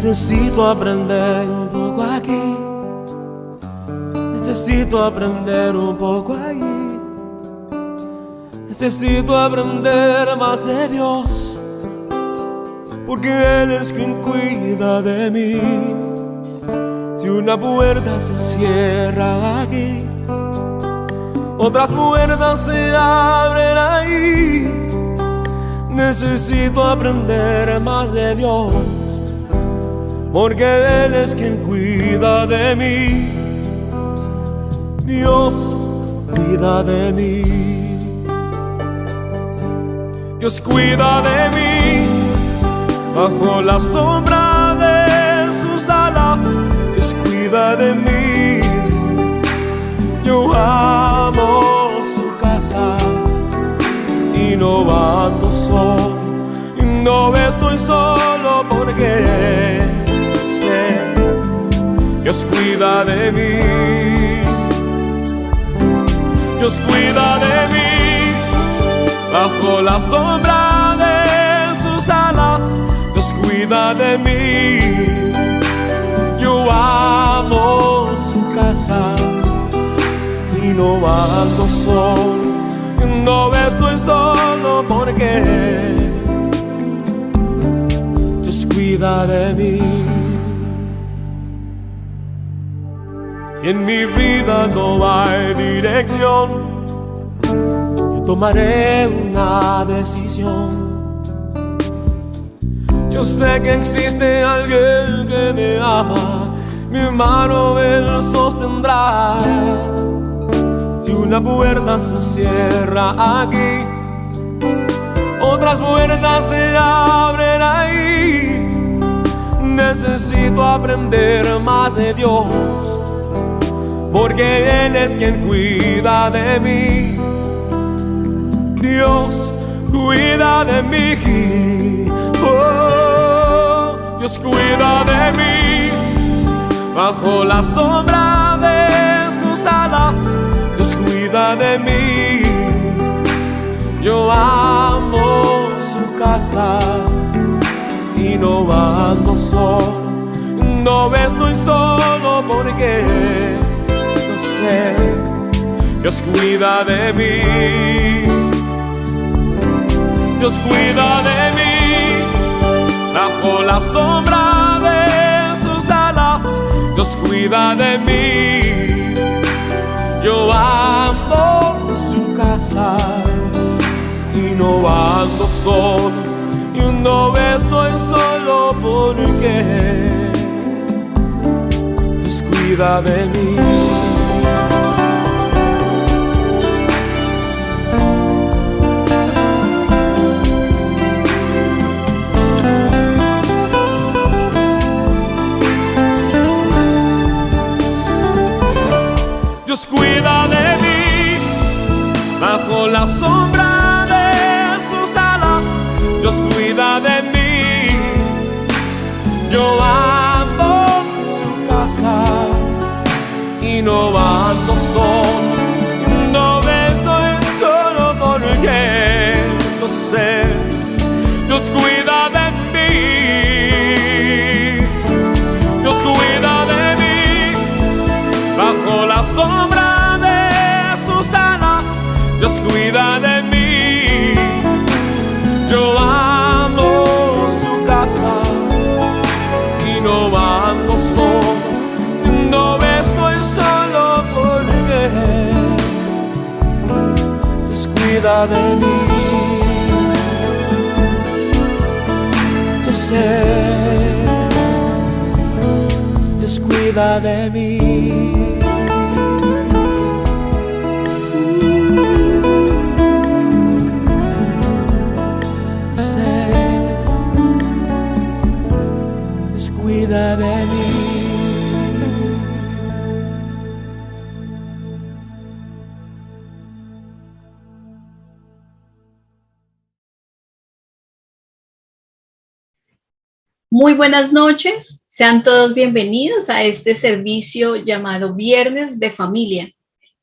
Necesito aprender un poco aquí, necesito aprender un poco allí, necesito aprender más de Dios, porque Él es quien cuida de mí. Si una puerta se cierra aquí, otras puertas se abren ahí. Necesito aprender más de Dios, porque Él es quien cuida de mí. Dios cuida de mí. Dios cuida de mí bajo la sombra de sus alas. Dios cuida de mí. Yo amo su casa y no ando solo, y no estoy solo porque sé, Dios cuida de mí. Dios cuida de mí bajo la sombra de sus alas. Dios cuida de mí. Yo amo su casa y no ando solo, no estoy solo porque Dios cuida de mí. Si en mi vida no hay dirección, yo tomaré una decisión. Yo sé que existe alguien que me ama, mi mano Él sostendrá. Si una puerta se cierra aquí, otras puertas se abren ahí. Necesito aprender más de Dios, porque Él es quien cuida de mí. Dios cuida de mí. Oh, Dios cuida de mí bajo la sombra de sus alas. Dios cuida de mí. Yo amo su casa y no ando solo, no estoy solo porque yo sé, Dios cuida de mí. Dios cuida de mí bajo la sombra de sus alas. Dios cuida de mí. Yo amo su casa y no ando solo, y no estoy solo porque Dios cuida de mí. Dios cuida de mí bajo la sombra de sus alas. Dios cuida de mí. Yo amo su casa y no ando solo, no estoy solo porque lo sé, Dios cuida de mí. Dios cuida de mí bajo la sombra de sus alas. Dios cuida de mí. Yo amo su casa y no ando solo, no estoy solo porque Dios cuida de mí. Yo sé, Dios cuida de mí. Cuida de mí. Muy buenas noches, sean todos bienvenidos a este servicio llamado Viernes de Familia,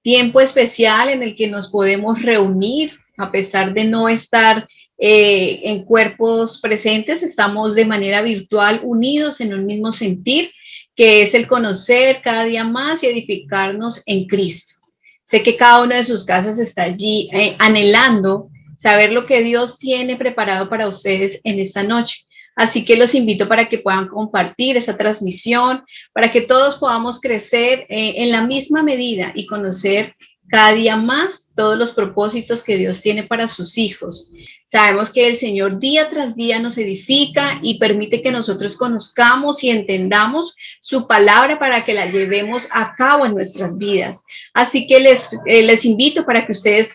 tiempo especial en el que nos podemos reunir a pesar de no estar en cuerpos presentes, estamos de manera virtual unidos en un mismo sentir, que es el conocer cada día más y edificarnos en Cristo. Sé que cada una de sus casas está allí anhelando saber lo que Dios tiene preparado para ustedes en esta noche. Así que los invito para que puedan compartir esa transmisión, para que todos podamos crecer en la misma medida y conocer cada día más todos los propósitos que Dios tiene para sus hijos. Sabemos que el Señor día tras día nos edifica y permite que nosotros conozcamos y entendamos su palabra para que la llevemos a cabo en nuestras vidas. Así que les invito para que ustedes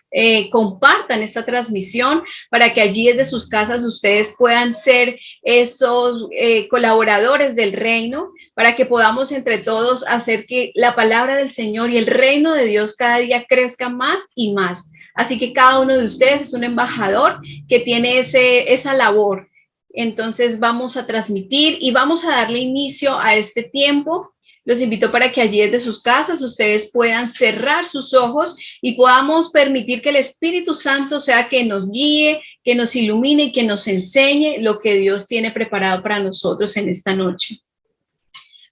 compartan esta transmisión, para que allí desde sus casas ustedes puedan ser esos colaboradores del reino, para que podamos entre todos hacer que la palabra del Señor y el reino de Dios cada día crezca más y más. Así que cada uno de ustedes es un embajador que tiene esa labor. Entonces vamos a transmitir y vamos a darle inicio a este tiempo. Los invito para que allí desde sus casas ustedes puedan cerrar sus ojos y podamos permitir que el Espíritu Santo sea que nos guíe, que nos ilumine y que nos enseñe lo que Dios tiene preparado para nosotros en esta noche.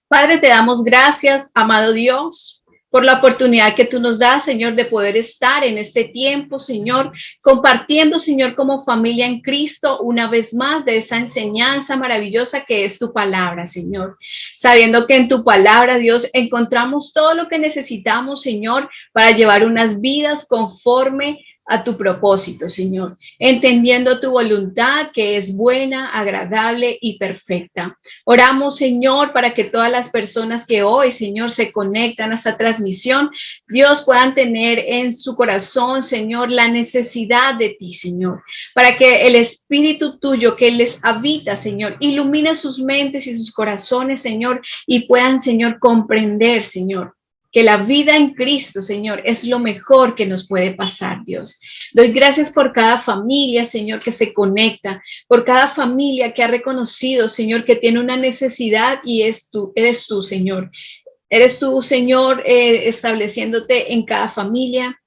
Padre, te damos gracias, amado Dios, por la oportunidad que tú nos das, Señor, de poder estar en este tiempo, Señor, compartiendo, Señor, como familia en Cristo, una vez más de esa enseñanza maravillosa que es tu palabra, Señor. Sabiendo que en tu palabra, Dios, encontramos todo lo que necesitamos, Señor, para llevar unas vidas conforme a tu propósito, Señor, entendiendo tu voluntad que es buena, agradable y perfecta. Oramos, Señor, para que todas las personas que hoy, Señor, se conectan a esta transmisión, Dios, puedan tener en su corazón, Señor, la necesidad de ti, Señor, para que el Espíritu tuyo que les habita, Señor, ilumine sus mentes y sus corazones, Señor, y puedan, Señor, comprender, Señor, que la vida en Cristo, Señor, es lo mejor que nos puede pasar, Dios. Doy gracias por cada familia, Señor, que se conecta, por cada familia que ha reconocido, Señor, que tiene una necesidad y eres tú, Señor. Eres tú, Señor, estableciéndote en cada familia,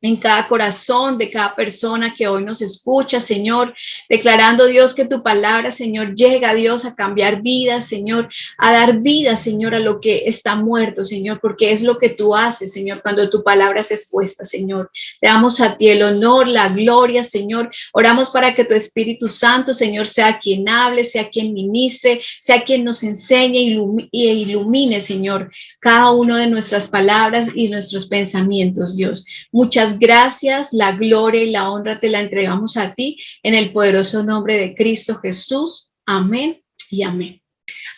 en cada corazón de cada persona que hoy nos escucha, Señor, declarando, Dios, que tu palabra, Señor, llega, Dios, a cambiar vidas, Señor, a dar vida, Señor, a lo que está muerto, Señor, porque es lo que tú haces, Señor, cuando tu palabra es expuesta, Señor. Te damos a ti el honor, la gloria, Señor. Oramos para que tu Espíritu Santo, Señor, sea quien hable, sea quien ministre, sea quien nos enseñe e ilumine, Señor, cada una de nuestras palabras y nuestros pensamientos, Dios. Muchas gracias, la gloria y la honra te la entregamos a ti en el poderoso nombre de Cristo Jesús. Amén y amén.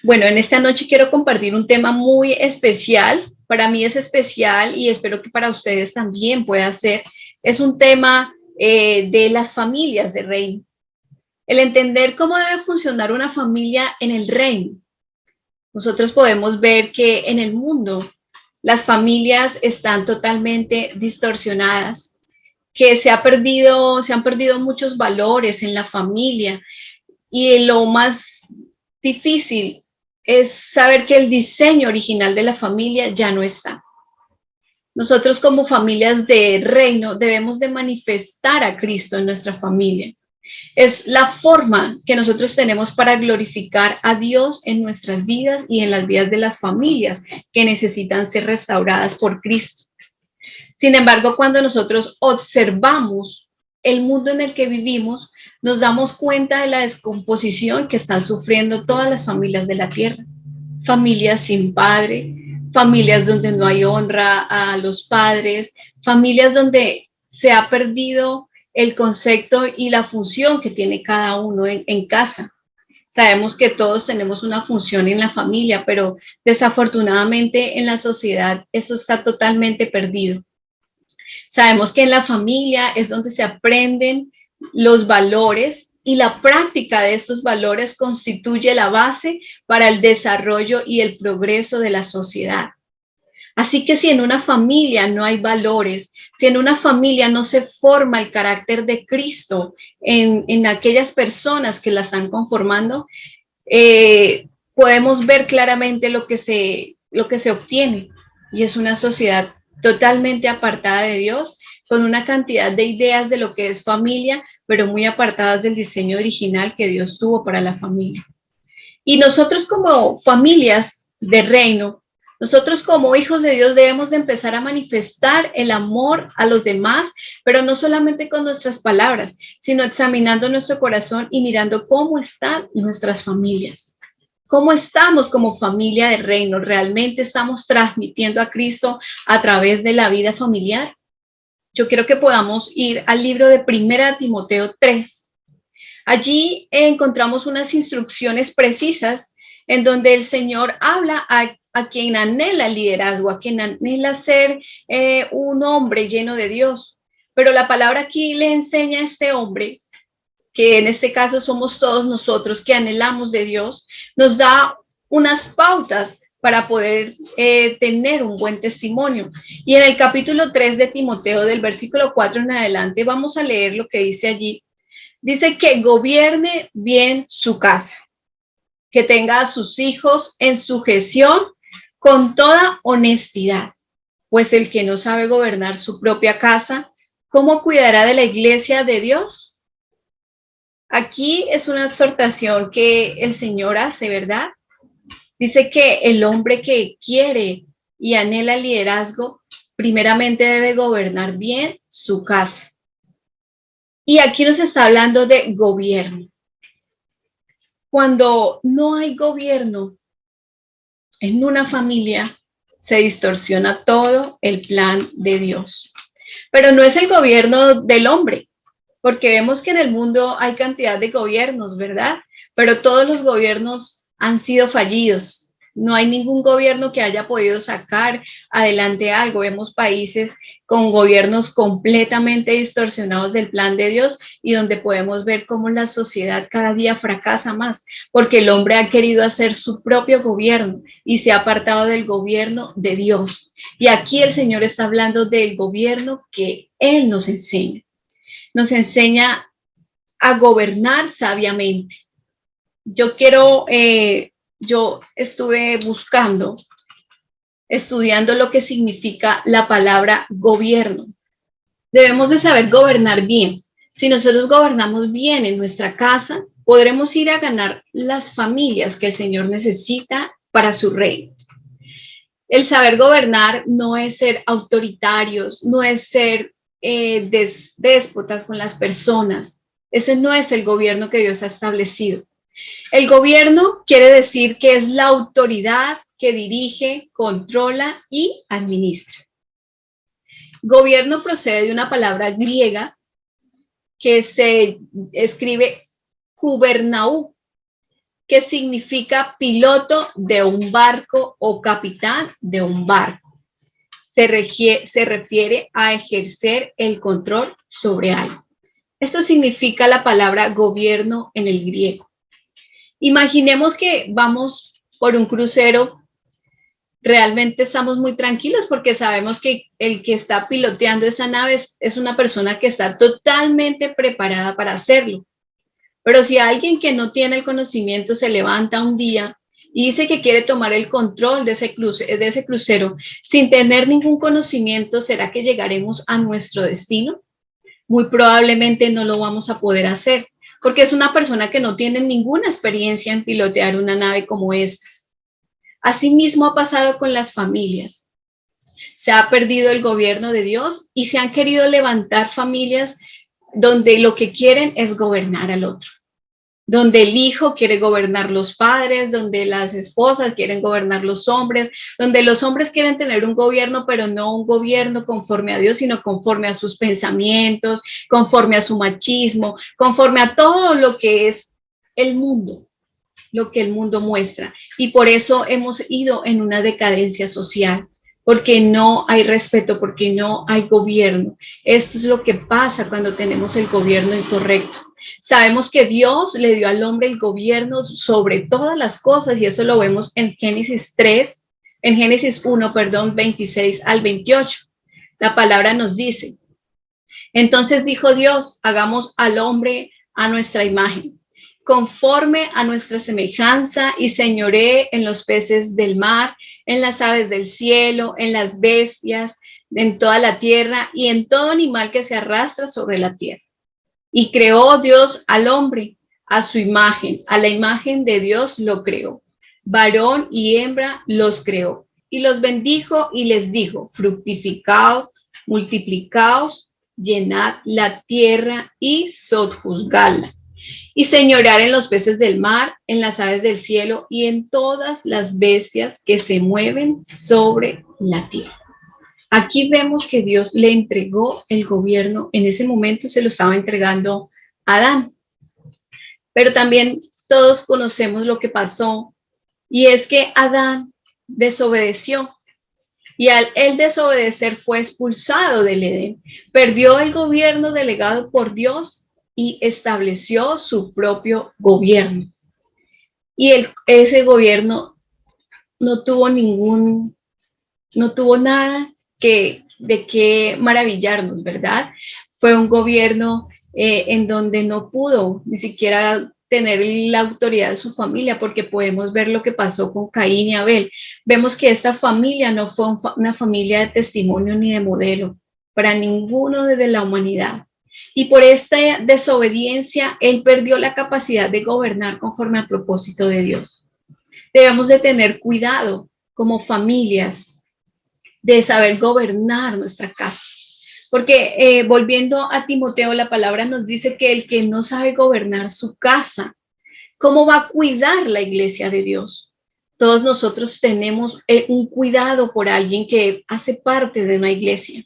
Bueno, en esta noche quiero compartir un tema muy especial. Para mí es especial y espero que para ustedes también pueda ser. Es un tema de las familias de reino. El entender cómo debe funcionar una familia en el reino. Nosotros podemos ver que en el mundo las familias están totalmente distorsionadas, que se han perdido muchos valores en la familia y lo más difícil es saber que el diseño original de la familia ya no está. Nosotros como familias de reino debemos de manifestar a Cristo en nuestra familia. Es la forma que nosotros tenemos para glorificar a Dios en nuestras vidas y en las vidas de las familias que necesitan ser restauradas por Cristo. Sin embargo, cuando nosotros observamos el mundo en el que vivimos, nos damos cuenta de la descomposición que están sufriendo todas las familias de la tierra. Familias sin padre, familias donde no hay honra a los padres, familias donde se ha perdido el concepto y la función que tiene cada uno en casa. Sabemos que todos tenemos una función en la familia, pero desafortunadamente en la sociedad eso está totalmente perdido. Sabemos que en la familia es donde se aprenden los valores y la práctica de estos valores constituye la base para el desarrollo y el progreso de la sociedad. Así que si en una familia no hay valores, si en una familia no se forma el carácter de Cristo en aquellas personas que la están conformando, podemos ver claramente lo que se obtiene y es una sociedad totalmente apartada de Dios, con una cantidad de ideas de lo que es familia, pero muy apartadas del diseño original que Dios tuvo para la familia. Y nosotros como familias de reino, nosotros como hijos de Dios debemos de empezar a manifestar el amor a los demás, pero no solamente con nuestras palabras, sino examinando nuestro corazón y mirando cómo están nuestras familias. ¿Cómo estamos como familia de reino? ¿Realmente estamos transmitiendo a Cristo a través de la vida familiar? Yo quiero que podamos ir al libro de 1 Timoteo 3. Allí encontramos unas instrucciones precisas en donde el Señor habla a quien anhela liderazgo, a quien anhela ser un hombre lleno de Dios. Pero la palabra aquí le enseña a este hombre, que en este caso somos todos nosotros que anhelamos de Dios, nos da unas pautas para poder tener un buen testimonio. Y en el capítulo 3 de Timoteo, del versículo 4 en adelante, vamos a leer lo que dice allí. Dice que gobierne bien su casa, que tenga a sus hijos en sujeción con toda honestidad, pues el que no sabe gobernar su propia casa, ¿cómo cuidará de la iglesia de Dios? Aquí es una exhortación que el Señor hace, ¿verdad? Dice que el hombre que quiere y anhela liderazgo, primeramente debe gobernar bien su casa. Y aquí nos está hablando de gobierno. Cuando no hay gobierno en una familia, se distorsiona todo el plan de Dios. Pero no es el gobierno del hombre, porque vemos que en el mundo hay cantidad de gobiernos, ¿verdad? Pero todos los gobiernos han sido fallidos. No hay ningún gobierno que haya podido sacar adelante algo. Vemos países con gobiernos completamente distorsionados del plan de Dios y donde podemos ver cómo la sociedad cada día fracasa más, porque el hombre ha querido hacer su propio gobierno y se ha apartado del gobierno de Dios. Y aquí el Señor está hablando del gobierno que Él nos enseña. Nos enseña a gobernar sabiamente. Yo estuve estudiando lo que significa la palabra gobierno. Debemos de saber gobernar bien. Si nosotros gobernamos bien en nuestra casa, podremos ir a ganar las familias que el Señor necesita para su reino. El saber gobernar no es ser autoritarios, no es ser déspotas con las personas. Ese no es el gobierno que Dios ha establecido. El gobierno quiere decir que es la autoridad que dirige, controla y administra. Gobierno procede de una palabra griega que se escribe kubernaú, que significa piloto de un barco o capitán de un barco. Se refiere a ejercer el control sobre algo. Esto significa la palabra gobierno en el griego. Imaginemos que vamos por un crucero, realmente estamos muy tranquilos porque sabemos que el que está piloteando esa nave es una persona que está totalmente preparada para hacerlo. Pero si alguien que no tiene el conocimiento se levanta un día y dice que quiere tomar el control de ese crucero sin tener ningún conocimiento, ¿será que llegaremos a nuestro destino? Muy probablemente no lo vamos a poder hacer, porque es una persona que no tiene ninguna experiencia en pilotear una nave como esta. Asimismo ha pasado con las familias. Se ha perdido el gobierno de Dios y se han querido levantar familias donde lo que quieren es gobernar al otro, donde el hijo quiere gobernar los padres, donde las esposas quieren gobernar los hombres, donde los hombres quieren tener un gobierno, pero no un gobierno conforme a Dios, sino conforme a sus pensamientos, conforme a su machismo, conforme a todo lo que es el mundo, lo que el mundo muestra. Y por eso hemos ido en una decadencia social, porque no hay respeto, porque no hay gobierno. Esto es lo que pasa cuando tenemos el gobierno incorrecto. Sabemos que Dios le dio al hombre el gobierno sobre todas las cosas y eso lo vemos en Génesis 1, 26 al 28. La palabra nos dice, entonces dijo Dios, hagamos al hombre a nuestra imagen, conforme a nuestra semejanza y señoree en los peces del mar, en las aves del cielo, en las bestias en toda la tierra y en todo animal que se arrastra sobre la tierra. Y creó Dios al hombre a su imagen, a la imagen de Dios lo creó. Varón y hembra los creó. Y los bendijo y les dijo, fructificaos, multiplicaos, llenad la tierra y sojuzgadla. Y señorear en los peces del mar, en las aves del cielo y en todas las bestias que se mueven sobre la tierra. Aquí vemos que Dios le entregó el gobierno, en ese momento se lo estaba entregando a Adán. Pero también todos conocemos lo que pasó, y es que Adán desobedeció, y al él desobedecer fue expulsado del Edén, perdió el gobierno delegado por Dios y estableció su propio gobierno. Y ese gobierno no tuvo nada de qué maravillarnos, ¿verdad? Fue un gobierno en donde no pudo ni siquiera tener la autoridad de su familia, porque podemos ver lo que pasó con Caín y Abel. Vemos que esta familia no fue una familia de testimonio ni de modelo para ninguno de la humanidad. Y por esta desobediencia, él perdió la capacidad de gobernar conforme al propósito de Dios. Debemos de tener cuidado como familias de saber gobernar nuestra casa. Porque volviendo a Timoteo, la palabra nos dice que el que no sabe gobernar su casa, ¿cómo va a cuidar la iglesia de Dios? Todos nosotros tenemos un cuidado por alguien que hace parte de una iglesia.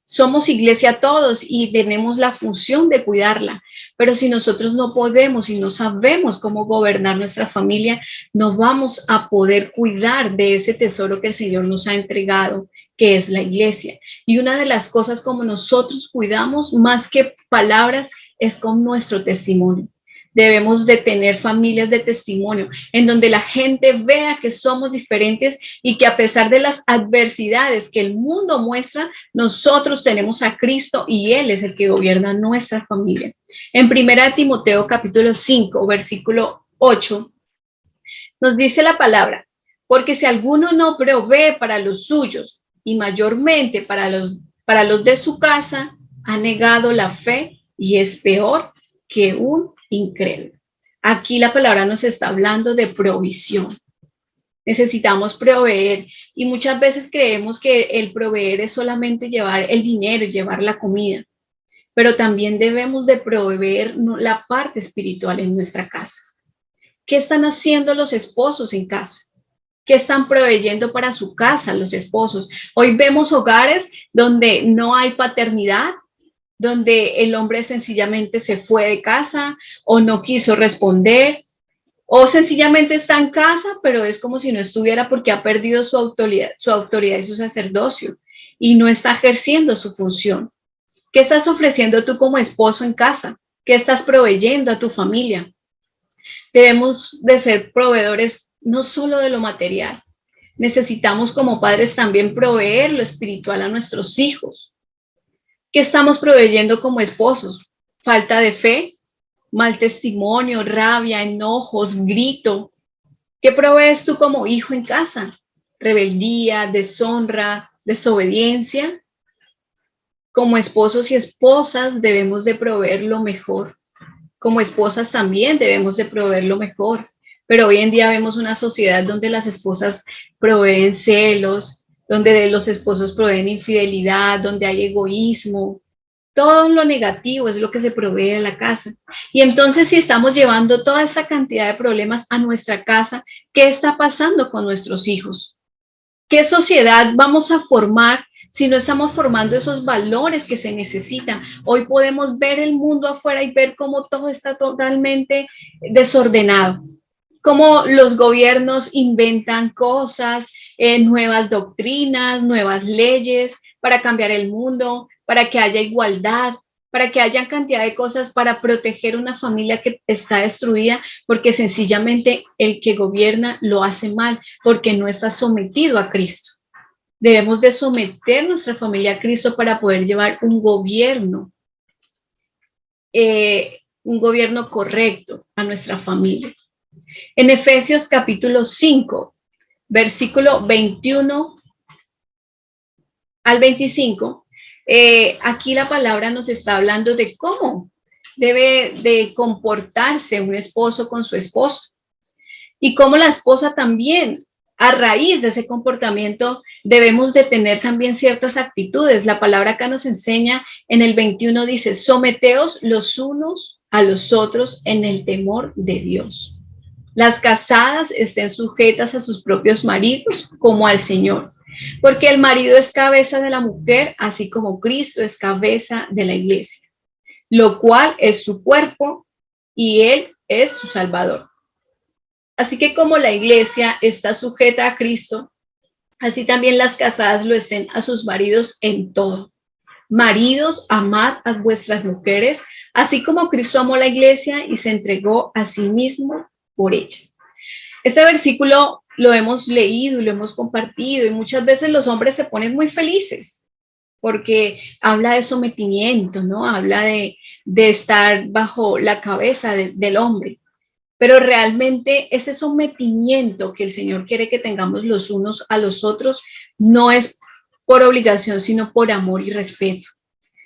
Somos iglesia todos y tenemos la función de cuidarla, pero si nosotros no podemos y no sabemos cómo gobernar nuestra familia, no vamos a poder cuidar de ese tesoro que el Señor nos ha entregado, que es la iglesia. Y una de las cosas como nosotros cuidamos más que palabras es con nuestro testimonio. Debemos de tener familias de testimonio en donde la gente vea que somos diferentes y que a pesar de las adversidades que el mundo muestra, nosotros tenemos a Cristo y Él es el que gobierna nuestra familia. En 1 Timoteo capítulo 5, versículo 8, nos dice la palabra, porque si alguno no provee para los suyos y mayormente para los de su casa, ha negado la fe y es peor que un incrédulo. Aquí la palabra nos está hablando de provisión. Necesitamos proveer y muchas veces creemos que el proveer es solamente llevar el dinero y llevar la comida, pero también debemos de proveer la parte espiritual en nuestra casa. ¿Qué están haciendo los esposos en casa? ¿Qué están proveyendo para su casa los esposos? Hoy vemos hogares donde no hay paternidad, donde el hombre sencillamente se fue de casa o no quiso responder, o sencillamente está en casa, pero es como si no estuviera porque ha perdido su autoridad y su sacerdocio y no está ejerciendo su función. ¿Qué estás ofreciendo tú como esposo en casa? ¿Qué estás proveyendo a tu familia? Debemos de ser proveedores no solo de lo material. Necesitamos como padres también proveer lo espiritual a nuestros hijos. ¿Qué estamos proveyendo como esposos? Falta de fe, mal testimonio, rabia, enojos, grito. ¿Qué provees tú como hijo en casa? Rebeldía, deshonra, desobediencia. Como esposos y esposas debemos de proveer lo mejor. Como esposas también debemos de proveer lo mejor. Pero hoy en día vemos una sociedad donde las esposas proveen celos, donde los esposos proveen infidelidad, donde hay egoísmo. Todo lo negativo es lo que se provee en la casa. Y entonces, si estamos llevando toda esta cantidad de problemas a nuestra casa, ¿qué está pasando con nuestros hijos? ¿Qué sociedad vamos a formar si no estamos formando esos valores que se necesitan? Hoy podemos ver el mundo afuera y ver cómo todo está totalmente desordenado. Cómo los gobiernos inventan cosas, nuevas doctrinas, nuevas leyes para cambiar el mundo, para que haya igualdad, para que haya cantidad de cosas para proteger una familia que está destruida, porque sencillamente el que gobierna lo hace mal, porque no está sometido a Cristo. Debemos de someter nuestra familia a Cristo para poder llevar un gobierno correcto a nuestra familia. En Efesios capítulo 5, versículo 21 al 25, aquí la palabra nos está hablando de cómo debe de comportarse un esposo con su esposa y cómo la esposa también, a raíz de ese comportamiento, debemos de tener también ciertas actitudes. La palabra acá nos enseña, en el 21 dice, someteos los unos a los otros en el temor de Dios. Las casadas estén sujetas a sus propios maridos como al Señor, porque el marido es cabeza de la mujer, así como Cristo es cabeza de la iglesia, lo cual es su cuerpo y él es su Salvador. Así que como la iglesia está sujeta a Cristo, así también las casadas lo estén a sus maridos en todo. Maridos, amad a vuestras mujeres, así como Cristo amó la iglesia y se entregó a sí mismo por ella. Este versículo lo hemos leído y lo hemos compartido y muchas veces los hombres se ponen muy felices porque habla de sometimiento, ¿no? Habla de estar bajo la cabeza del hombre. Pero realmente ese sometimiento que el Señor quiere que tengamos los unos a los otros no es por obligación, sino por amor y respeto.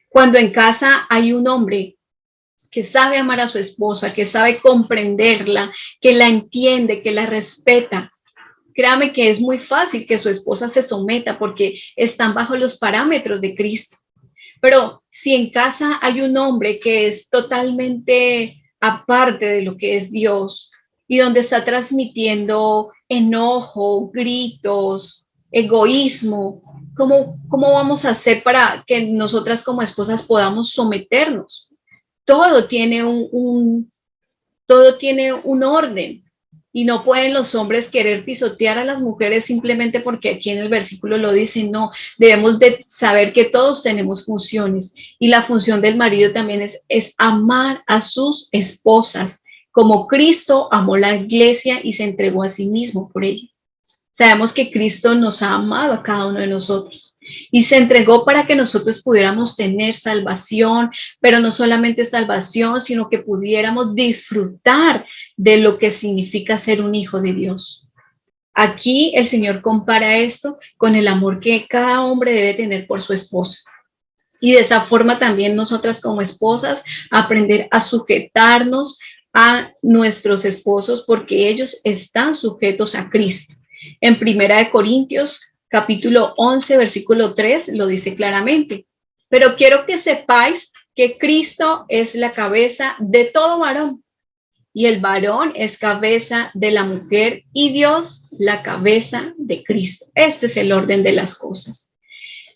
Cuando en casa hay un hombre que sabe amar a su esposa, que sabe comprenderla, que la entiende, que la respeta, créame que es muy fácil que su esposa se someta porque están bajo los parámetros de Cristo. Pero si en casa hay un hombre que es totalmente aparte de lo que es Dios y donde está transmitiendo enojo, gritos, egoísmo, ¿cómo vamos a hacer para que nosotras como esposas podamos someternos? Todo tiene todo tiene un orden y no pueden los hombres querer pisotear a las mujeres simplemente porque aquí en el versículo lo dice. No, debemos de saber que todos tenemos funciones y la función del marido también es amar a sus esposas como Cristo amó la iglesia y se entregó a sí mismo por ella. Sabemos que Cristo nos ha amado a cada uno de nosotros y se entregó para que nosotros pudiéramos tener salvación, pero no solamente salvación, sino que pudiéramos disfrutar de lo que significa ser un hijo de Dios. Aquí el Señor compara esto con el amor que cada hombre debe tener por su esposa. Y de esa forma también nosotras como esposas aprender a sujetarnos a nuestros esposos porque ellos están sujetos a Cristo. En Primera de Corintios, capítulo 11, versículo 3, lo dice claramente. Pero quiero que sepáis que Cristo es la cabeza de todo varón y el varón es cabeza de la mujer y Dios la cabeza de Cristo. Este es el orden de las cosas.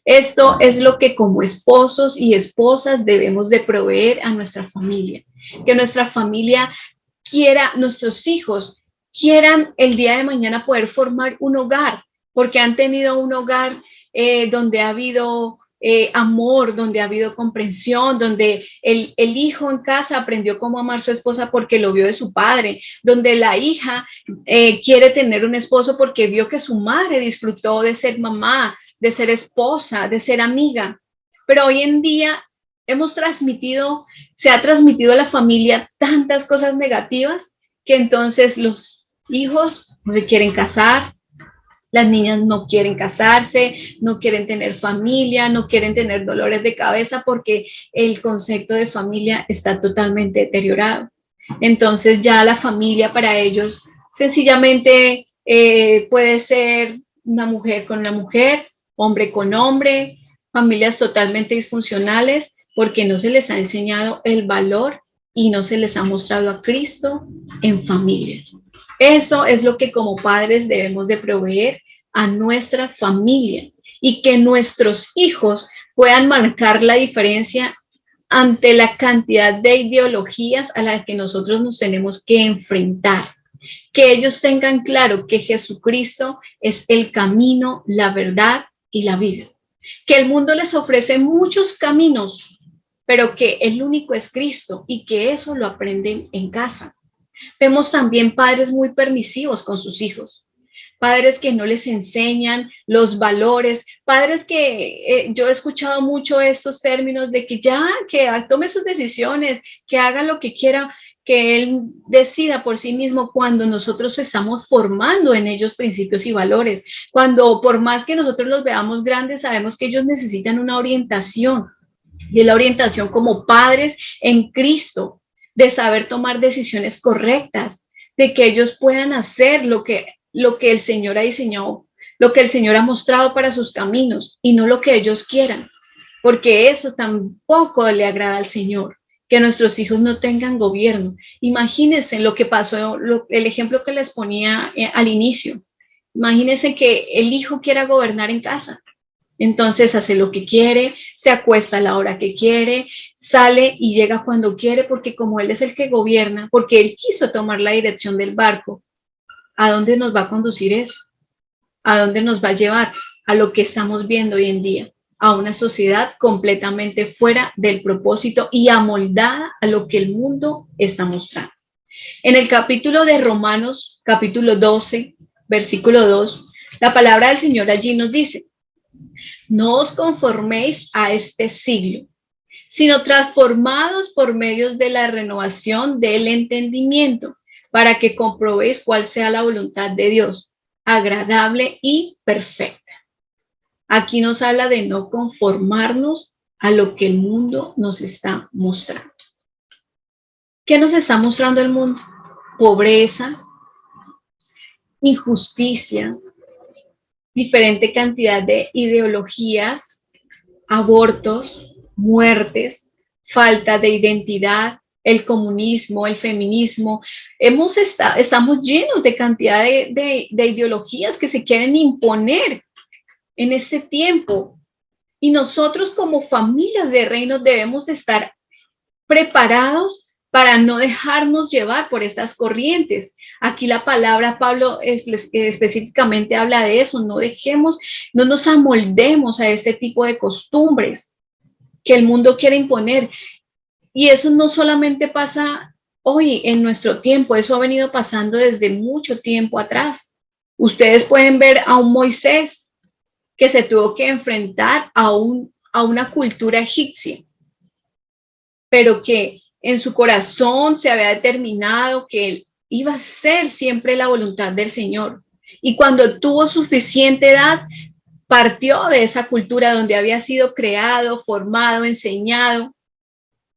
Esto es lo que como esposos y esposas debemos de proveer a nuestra familia. Que nuestra familia quiera, nuestros hijos quieran el día de mañana poder formar un hogar, porque han tenido un hogar donde ha habido amor, donde ha habido comprensión, donde el hijo en casa aprendió cómo amar a su esposa porque lo vio de su padre, donde la hija quiere tener un esposo porque vio que su madre disfrutó de ser mamá, de ser esposa, de ser amiga. Pero hoy en día se ha transmitido a la familia tantas cosas negativas que entonces los hijos no se quieren casar, las niñas no quieren casarse, no quieren tener familia, no quieren tener dolores de cabeza porque el concepto de familia está totalmente deteriorado. Entonces ya la familia para ellos sencillamente puede ser una mujer con una mujer, hombre con hombre, familias totalmente disfuncionales porque no se les ha enseñado el valor y no se les ha mostrado a Cristo en familia. Eso es lo que como padres debemos de proveer a nuestra familia y que nuestros hijos puedan marcar la diferencia ante la cantidad de ideologías a las que nosotros nos tenemos que enfrentar. Que ellos tengan claro que Jesucristo es el camino, la verdad y la vida. Que el mundo les ofrece muchos caminos, pero que el único es Cristo y que eso lo aprenden en casa. Vemos también padres muy permisivos con sus hijos, padres que no les enseñan los valores, padres que yo he escuchado mucho estos términos de que ya, que tome sus decisiones, que haga lo que quiera, que Él decida por sí mismo cuando nosotros estamos formando en ellos principios y valores. Cuando por más que nosotros los veamos grandes, sabemos que ellos necesitan una orientación. Y es la orientación como padres en Cristo, de saber tomar decisiones correctas, de que ellos puedan hacer lo que el Señor ha diseñado, lo que el Señor ha mostrado para sus caminos y no lo que ellos quieran, porque eso tampoco le agrada al Señor, que nuestros hijos no tengan gobierno. Imagínense lo que pasó, el ejemplo que les ponía al inicio. Imagínense que el hijo quiera gobernar en casa. Entonces hace lo que quiere, se acuesta a la hora que quiere, sale y llega cuando quiere, porque como él es el que gobierna, porque él quiso tomar la dirección del barco, ¿a dónde nos va a conducir eso? ¿A dónde nos va a llevar? A lo que estamos viendo hoy en día, a una sociedad completamente fuera del propósito y amoldada a lo que el mundo está mostrando. En el capítulo de Romanos, capítulo 12, versículo 2, la palabra del Señor allí nos dice: no os conforméis a este siglo, sino transformados por medio de la renovación del entendimiento, para que comprobéis cuál sea la voluntad de Dios, agradable y perfecta. Aquí nos habla de no conformarnos a lo que el mundo nos está mostrando. ¿Qué nos está mostrando el mundo? Pobreza, injusticia, diferente cantidad de ideologías, abortos, muertes, falta de identidad, el comunismo, el feminismo. Estamos llenos de cantidad de ideologías que se quieren imponer en este tiempo. Y nosotros como familias de reino debemos de estar preparados para no dejarnos llevar por estas corrientes. Aquí la palabra Pablo específicamente habla de eso. No nos amoldemos a este tipo de costumbres que el mundo quiere imponer. Y eso no solamente pasa hoy en nuestro tiempo, eso ha venido pasando desde mucho tiempo atrás. Ustedes pueden ver a un Moisés que se tuvo que enfrentar a una cultura egipcia, pero que en su corazón se había determinado que él iba a hacer siempre la voluntad del Señor. Y cuando tuvo suficiente edad, partió de esa cultura donde había sido creado, formado, enseñado,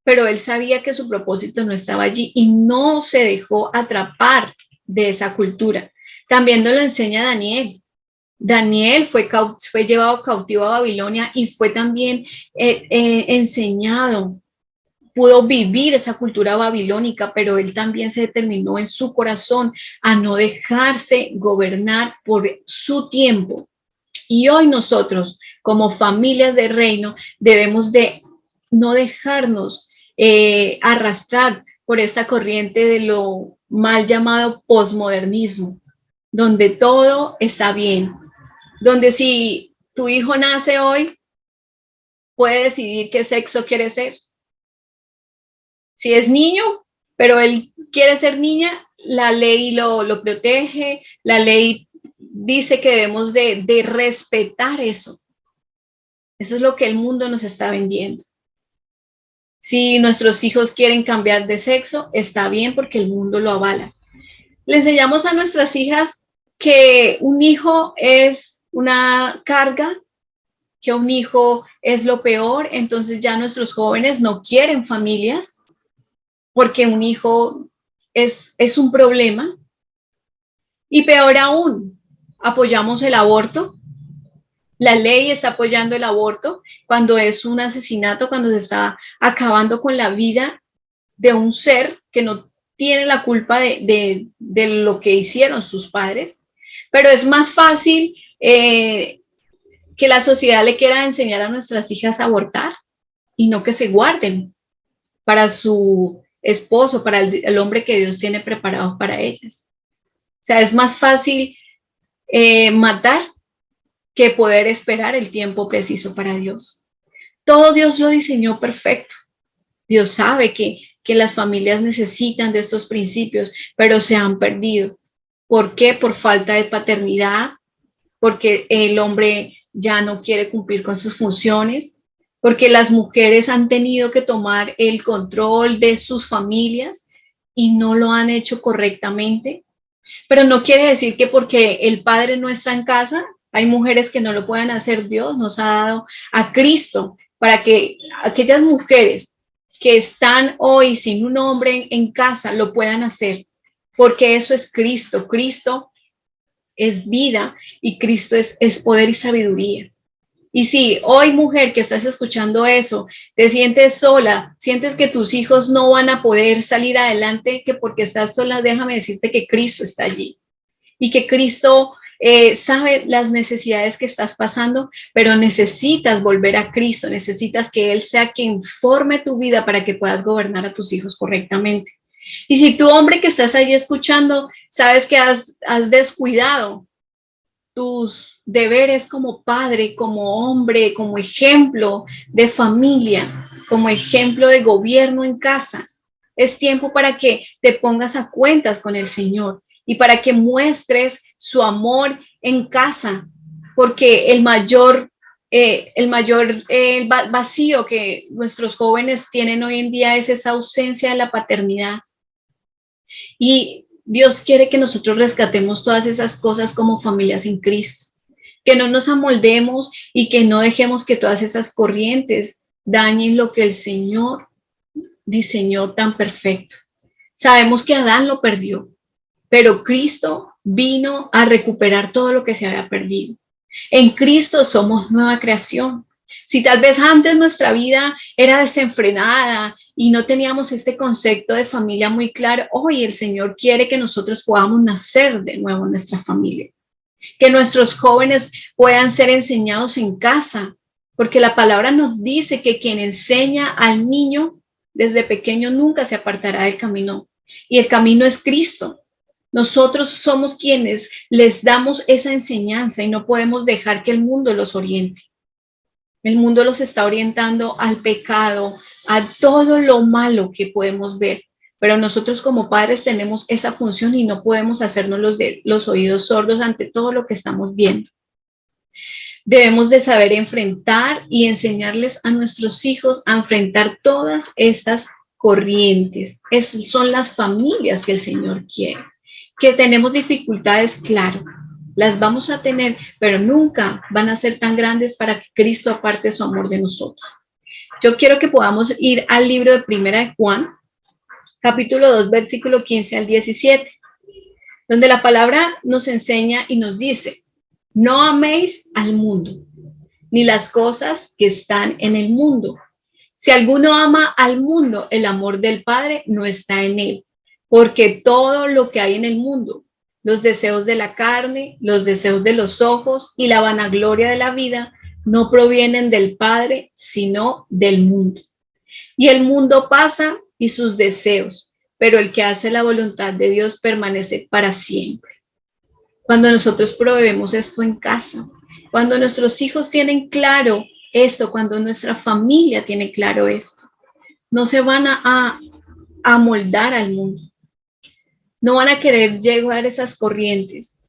pero él sabía que su propósito no estaba allí y no se dejó atrapar de esa cultura. También nos lo enseña Daniel. Daniel fue llevado cautivo a Babilonia y fue también enseñado, pudo vivir esa cultura babilónica, pero él también se determinó en su corazón a no dejarse gobernar por su tiempo. Y hoy nosotros, como familias de reino, debemos de no dejarnos arrastrar por esta corriente de lo mal llamado posmodernismo, donde todo está bien, donde si tu hijo nace hoy, puede decidir qué sexo quiere ser. Si es niño, pero él quiere ser niña, la ley lo protege, la ley dice que debemos de respetar eso. Eso es lo que el mundo nos está vendiendo. Si nuestros hijos quieren cambiar de sexo, está bien porque el mundo lo avala. Le enseñamos a nuestras hijas que un hijo es una carga, que un hijo es lo peor, entonces ya nuestros jóvenes no quieren familias porque un hijo es un problema. Y peor aún, apoyamos el aborto. La ley está apoyando el aborto cuando es un asesinato, cuando se está acabando con la vida de un ser que no tiene la culpa de lo que hicieron sus padres. Pero es más fácil que la sociedad le quiera enseñar a nuestras hijas a abortar y no que se guarden para su esposo, para el hombre que Dios tiene preparado para ellas. O sea, es más fácil matar que poder esperar el tiempo preciso para Dios. Todo Dios lo diseñó perfecto. Dios sabe que las familias necesitan de estos principios, pero se han perdido. ¿Por qué? Por falta de paternidad, porque el hombre ya no quiere cumplir con sus funciones, porque las mujeres han tenido que tomar el control de sus familias y no lo han hecho correctamente. Pero no quiere decir que porque el padre no está en casa, hay mujeres que no lo puedan hacer. Dios nos ha dado a Cristo para que aquellas mujeres que están hoy sin un hombre en casa lo puedan hacer, porque eso es Cristo. Cristo es vida y Cristo es poder y sabiduría. Y si hoy, mujer, que estás escuchando eso, te sientes sola, sientes que tus hijos no van a poder salir adelante, que porque estás sola, déjame decirte que Cristo está allí y que Cristo sabe las necesidades que estás pasando, pero necesitas volver a Cristo, necesitas que Él sea quien forme tu vida para que puedas gobernar a tus hijos correctamente. Y si tú, hombre, que estás allí escuchando, sabes que has descuidado tus deberes como padre, como hombre, como ejemplo de familia, como ejemplo de gobierno en casa. Es tiempo para que te pongas a cuentas con el Señor y para que muestres su amor en casa, porque el mayor vacío que nuestros jóvenes tienen hoy en día es esa ausencia de la paternidad. Y Dios quiere que nosotros rescatemos todas esas cosas como familias en Cristo, que no nos amoldemos y que no dejemos que todas esas corrientes dañen lo que el Señor diseñó tan perfecto. Sabemos que Adán lo perdió, pero Cristo vino a recuperar todo lo que se había perdido. En Cristo somos nueva creación. Si tal vez antes nuestra vida era desenfrenada y no teníamos este concepto de familia muy claro, hoy el Señor quiere que nosotros podamos nacer de nuevo en nuestra familia, que nuestros jóvenes puedan ser enseñados en casa, porque la palabra nos dice que quien enseña al niño desde pequeño nunca se apartará del camino, y el camino es Cristo. Nosotros somos quienes les damos esa enseñanza y no podemos dejar que el mundo los oriente. El mundo los está orientando al pecado, a todo lo malo que podemos ver, pero nosotros como padres tenemos esa función y no podemos hacernos los oídos sordos ante todo lo que estamos viendo. Debemos de saber enfrentar y enseñarles a nuestros hijos a enfrentar todas estas corrientes. Son las familias que el Señor quiere. Que tenemos dificultades, claro, las vamos a tener, pero nunca van a ser tan grandes para que Cristo aparte su amor de nosotros. Yo quiero que podamos ir al libro de Primera de Juan, capítulo 2, versículo 15 al 17, donde la palabra nos enseña y nos dice: no améis al mundo, ni las cosas que están en el mundo. Si alguno ama al mundo, el amor del Padre no está en él, porque todo lo que hay en el mundo, los deseos de la carne, los deseos de los ojos y la vanagloria de la vida, no provienen del Padre, sino del mundo. Y el mundo pasa y sus deseos, pero el que hace la voluntad de Dios permanece para siempre. Cuando nosotros proveemos esto en casa, cuando nuestros hijos tienen claro esto, cuando nuestra familia tiene claro esto, no se van a amoldar al mundo. No van a querer llevar esas corrientes.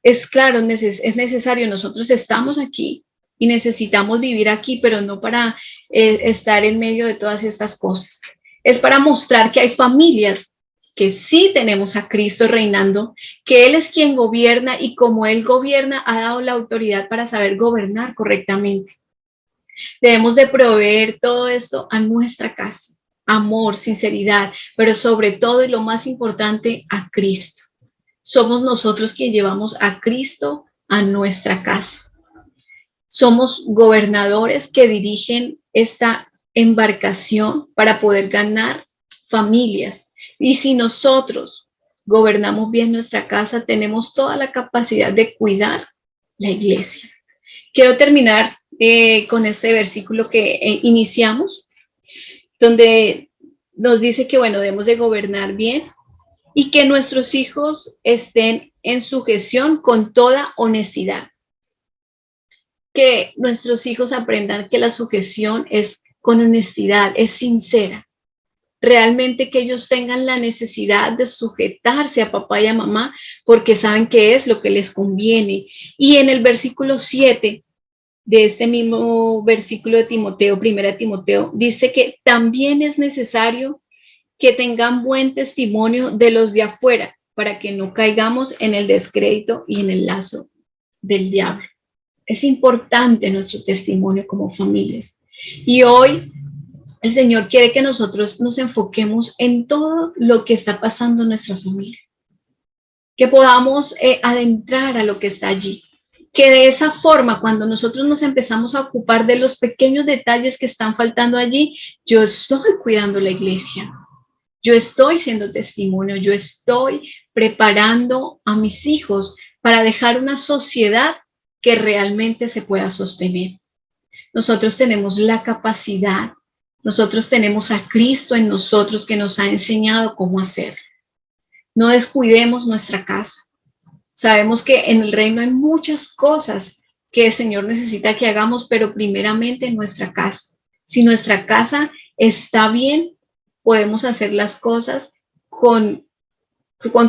Es claro, es necesario, nosotros estamos aquí y necesitamos vivir aquí, pero no para estar en medio de todas estas cosas. Es para mostrar que hay familias que sí tenemos a Cristo reinando, que Él es quien gobierna y como Él gobierna ha dado la autoridad para saber gobernar correctamente. Debemos de proveer todo esto a nuestra casa. Amor, sinceridad, pero sobre todo y lo más importante, a Cristo. Somos nosotros quienes llevamos a Cristo a nuestra casa. Somos gobernadores que dirigen esta embarcación para poder ganar familias. Y si nosotros gobernamos bien nuestra casa, tenemos toda la capacidad de cuidar la iglesia. Quiero terminar con este versículo que iniciamos, donde nos dice que, bueno, debemos de gobernar bien y que nuestros hijos estén en sujeción con toda honestidad. Que nuestros hijos aprendan que la sujeción es con honestidad, es sincera. Realmente que ellos tengan la necesidad de sujetarse a papá y a mamá porque saben que es lo que les conviene. Y en el versículo 7 de este mismo versículo de Timoteo, primera de Timoteo, dice que también es necesario que tengan buen testimonio de los de afuera, para que no caigamos en el descrédito y en el lazo del diablo. Es importante nuestro testimonio como familias. Y hoy el Señor quiere que nosotros nos enfoquemos en todo lo que está pasando en nuestra familia, que podamos adentrar a lo que está allí, que de esa forma, cuando nosotros nos empezamos a ocupar de los pequeños detalles que están faltando allí, yo estoy cuidando la iglesia, yo estoy siendo testimonio, yo estoy preparando a mis hijos para dejar una sociedad que realmente se pueda sostener. Nosotros tenemos la capacidad, nosotros tenemos a Cristo en nosotros que nos ha enseñado cómo hacerlo. No descuidemos nuestra casa. Sabemos que en el reino hay muchas cosas que el Señor necesita que hagamos, pero primeramente en nuestra casa. Si nuestra casa está bien, podemos hacer las cosas con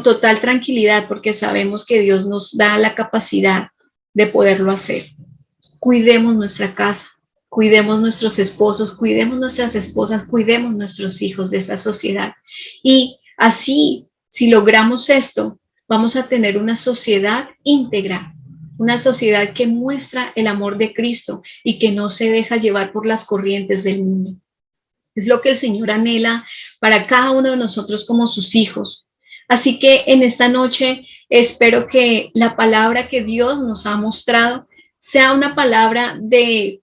total tranquilidad, porque sabemos que Dios nos da la capacidad de poderlo hacer. Cuidemos nuestra casa, cuidemos nuestros esposos, cuidemos nuestras esposas, cuidemos nuestros hijos de esta sociedad. Y así, si logramos esto, vamos a tener una sociedad íntegra, una sociedad que muestra el amor de Cristo y que no se deja llevar por las corrientes del mundo. Es lo que el Señor anhela para cada uno de nosotros como sus hijos. Así que en esta noche espero que la palabra que Dios nos ha mostrado sea una palabra de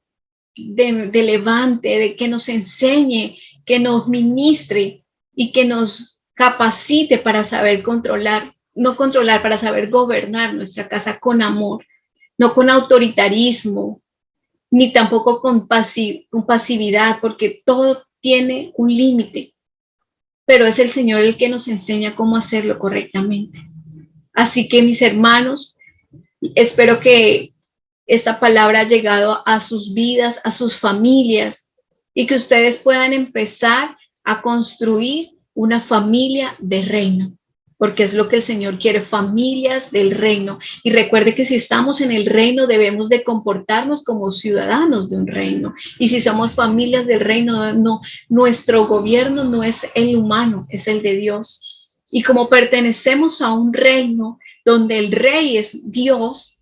levante, de que nos enseñe, que nos ministre y que nos capacite para saber controlar, no controlar, para saber gobernar nuestra casa con amor, no con autoritarismo, ni tampoco con pasividad, porque todo tiene un límite, pero es el Señor el que nos enseña cómo hacerlo correctamente. Así que mis hermanos, espero que esta palabra ha llegado a sus vidas, a sus familias, y que ustedes puedan empezar a construir una familia de reino, porque es lo que el Señor quiere, familias del reino. Y recuerde que si estamos en el reino debemos de comportarnos como ciudadanos de un reino. Y si somos familias del reino, no, nuestro gobierno no es el humano, es el de Dios. Y como pertenecemos a un reino donde el rey es Dios,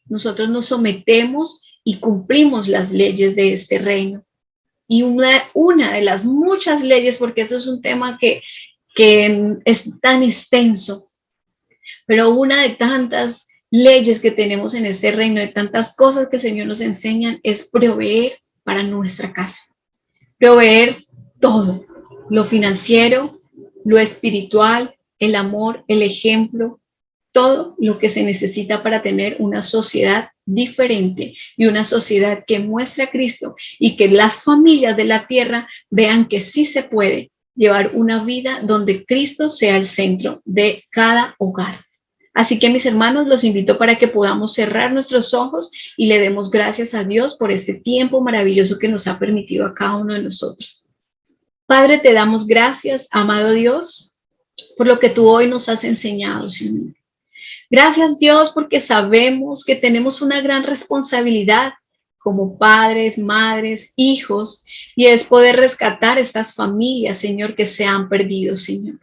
nosotros nos sometemos y cumplimos las leyes de este reino. Y una de las muchas leyes, porque eso es un tema que es tan extenso, pero una de tantas leyes que tenemos en este reino, de tantas cosas que el Señor nos enseña, es proveer para nuestra casa. Proveer todo, lo financiero, lo espiritual, el amor, el ejemplo, todo lo que se necesita para tener una sociedad diferente y una sociedad que muestre a Cristo y que las familias de la tierra vean que sí se puede llevar una vida donde Cristo sea el centro de cada hogar. Así que mis hermanos, los invito para que podamos cerrar nuestros ojos y le demos gracias a Dios por este tiempo maravilloso que nos ha permitido a cada uno de nosotros. Padre, te damos gracias, amado Dios, por lo que tú hoy nos has enseñado, Señor. Gracias, Dios, porque sabemos que tenemos una gran responsabilidad como padres, madres, hijos, y es poder rescatar estas familias, Señor, que se han perdido, Señor.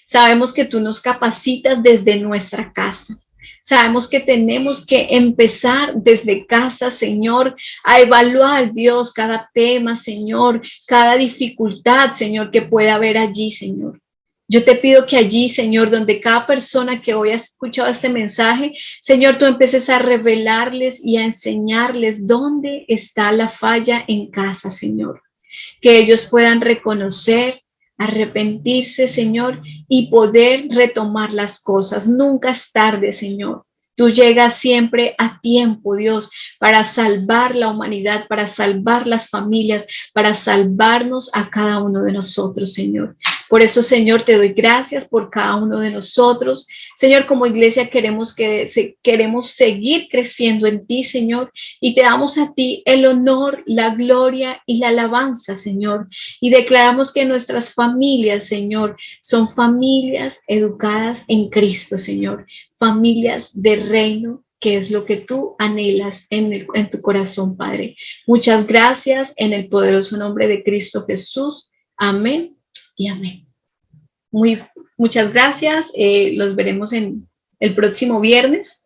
Sabemos que tú nos capacitas desde nuestra casa. Sabemos que tenemos que empezar desde casa, Señor, a evaluar, Dios, cada tema, Señor, cada dificultad, Señor, que pueda haber allí, Señor. Yo te pido que allí, Señor, donde cada persona que hoy ha escuchado este mensaje, Señor, tú empieces a revelarles y a enseñarles dónde está la falla en casa, Señor. Que ellos puedan reconocer, arrepentirse, Señor, y poder retomar las cosas. Nunca es tarde, Señor. Tú llegas siempre a tiempo, Dios, para salvar la humanidad, para salvar las familias, para salvarnos a cada uno de nosotros, Señor. Por eso, Señor, te doy gracias por cada uno de nosotros. Señor, como iglesia queremos seguir creciendo en ti, Señor, y te damos a ti el honor, la gloria y la alabanza, Señor. Y declaramos que nuestras familias, Señor, son familias educadas en Cristo, Señor. Familias de reino, que es lo que tú anhelas en tu corazón, Padre. Muchas gracias en el poderoso nombre de Cristo Jesús. Amén y amén. Muchas gracias. Los veremos en el próximo viernes.